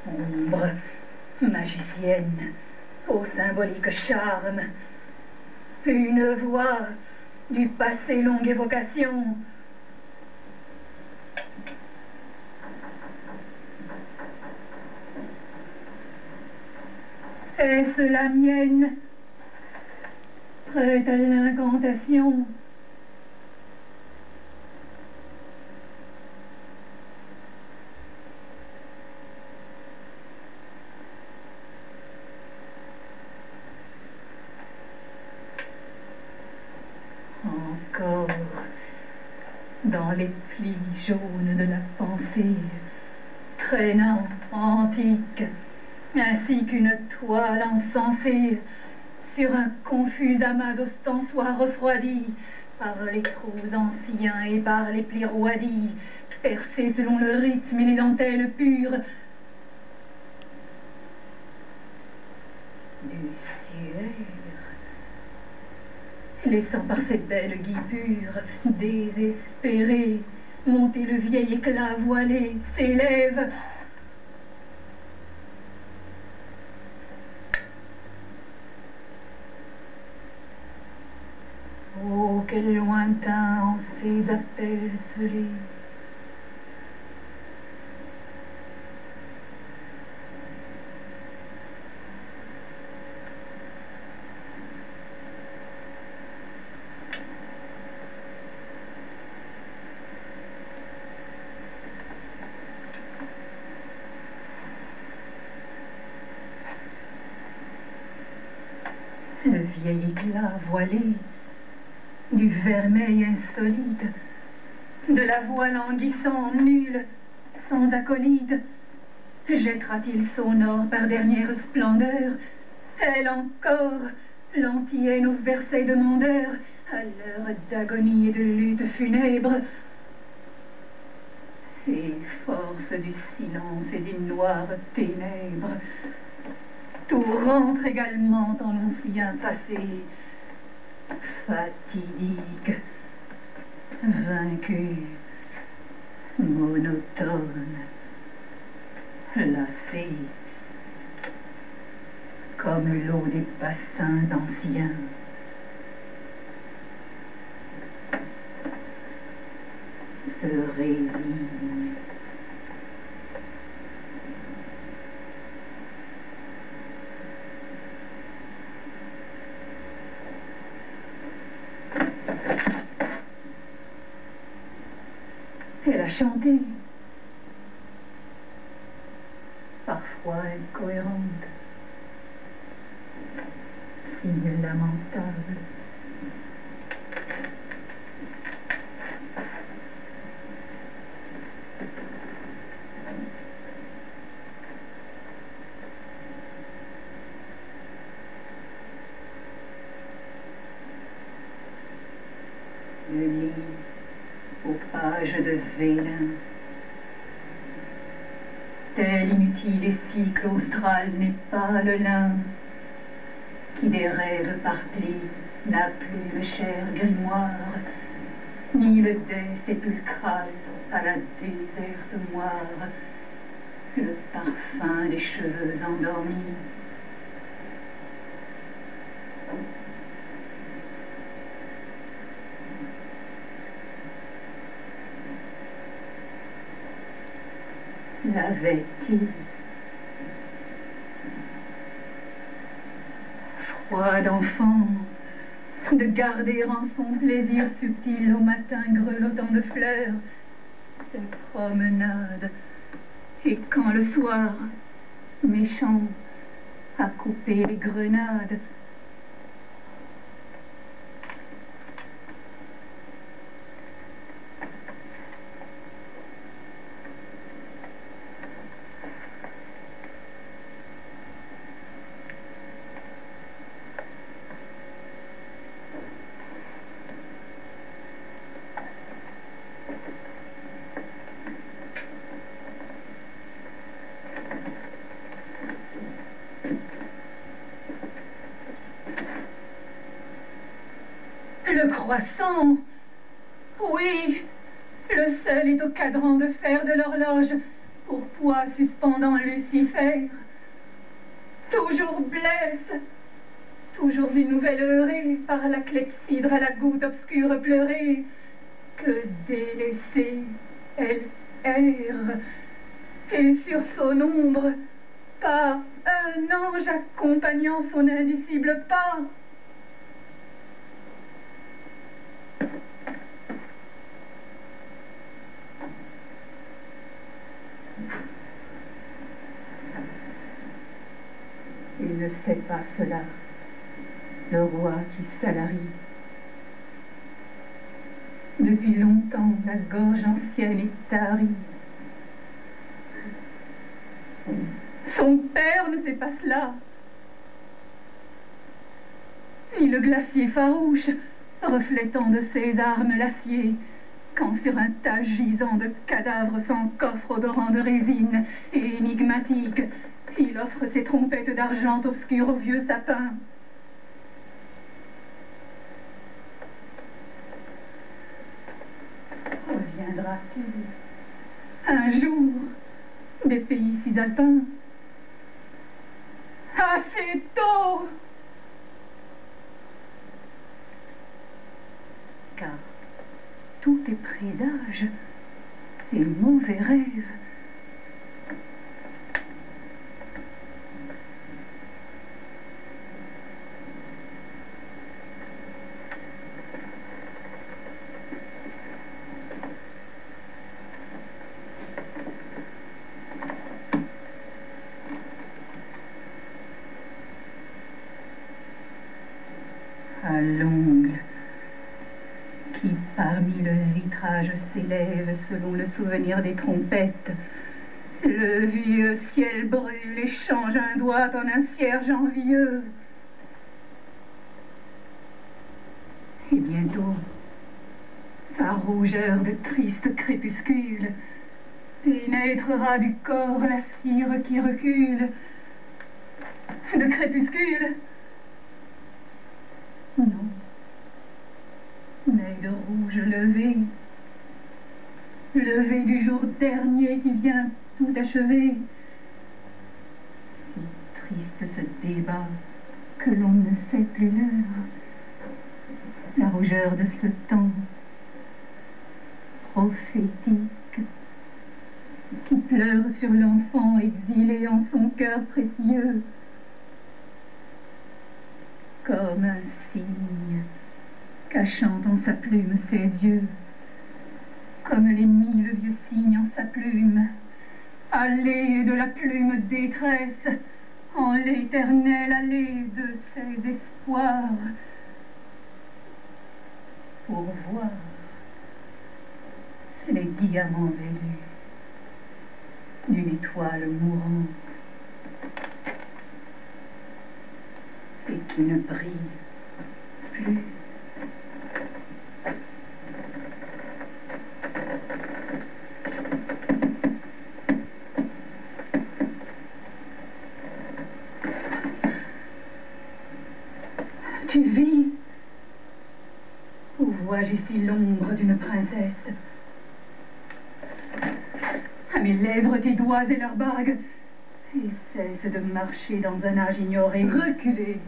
Ombre, magicienne, au symbolique charme, une voix du passé longue évocation. Est-ce la mienne, prête à l'incantation? Encore, dans les plis jaunes de la pensée, traînant antique, ainsi qu'une toile insensée, sur un confus amas d'ostensoirs refroidis, par les trous anciens et par les plis roidis, percés selon le rythme et les dentelles pures du suaire, laissant par ses belles guipures désespérées monter le vieil éclat voilé, s'élève. Oh, quel lointain en ces appels se lève. Le vieil éclat voilé du vermeil insolite, de la voix languissant nulle, sans acolyte, jettera-t-il son or par dernière splendeur, elle encore, l'antienne au Versailles demandeur, à l'heure d'agonie et de lutte funèbre, et force du silence et des noires ténèbres, tout rentre également en l'ancien passé, fatidique, vaincu, monotone, lassé, comme l'eau des bassins anciens. Se résigne. Elle a chanté, parfois incohérente, signe lamentable. Le lit aux pages de vélin, tel inutile et cycle austral n'est pas le lin, qui des rêves par plis n'a plus le cher grimoire, ni le dais sépulcral à la déserte moire, le parfum des cheveux endormis. L'avait-il? Froid d'enfant, de garder en son plaisir subtil au matin grelottant de fleurs ses promenades, et quand le soir, méchant, a coupé les grenades, croissant. Oui, le seul est au cadran de fer de l'horloge, pour poids suspendant Lucifer. Toujours blesse, toujours une nouvelle heurée, par la clepsydre à la goutte obscure pleurée, que délaissée elle erre, et sur son ombre, pas un ange accompagnant son indicible pas. Il ne sait pas cela, le roi qui salarie. Depuis longtemps, la gorge ancienne est tarie. Son père ne sait pas cela. Ni le glacier farouche, reflétant de ses armes l'acier, quand sur un tas gisant de cadavres sans coffre odorant de résine et énigmatique, il offre ses trompettes d'argent obscures au vieux sapin. Reviendra-t-il un jour des pays cisalpins? Assez tôt! Car tout est présage et mauvais rêve. À l'ongle qui parmi le vitrage s'élève selon le souvenir des trompettes, le vieux ciel brûle et change un doigt en un cierge envieux. Et bientôt, sa rougeur de triste crépuscule pénétrera du corps la cire qui recule. De crépuscule? Non, mais de rouge levé du jour dernier qui vient tout achever. Si triste ce débat que l'on ne sait plus l'heure, la rougeur de ce temps prophétique qui pleure sur l'enfant exilé en son cœur précieux, comme un cygne cachant dans sa plume ses yeux, comme l'ennemi le vieux cygne en sa plume, allée de la plume détresse, en l'éternelle allée de ses espoirs, pour voir les diamants élus d'une étoile mourante et qui ne brille plus. Tu vis? Où vois-je ici l'ombre d'une princesse? À mes lèvres tes doigts et leurs bagues, et cesse de marcher dans un âge ignoré. Reculez,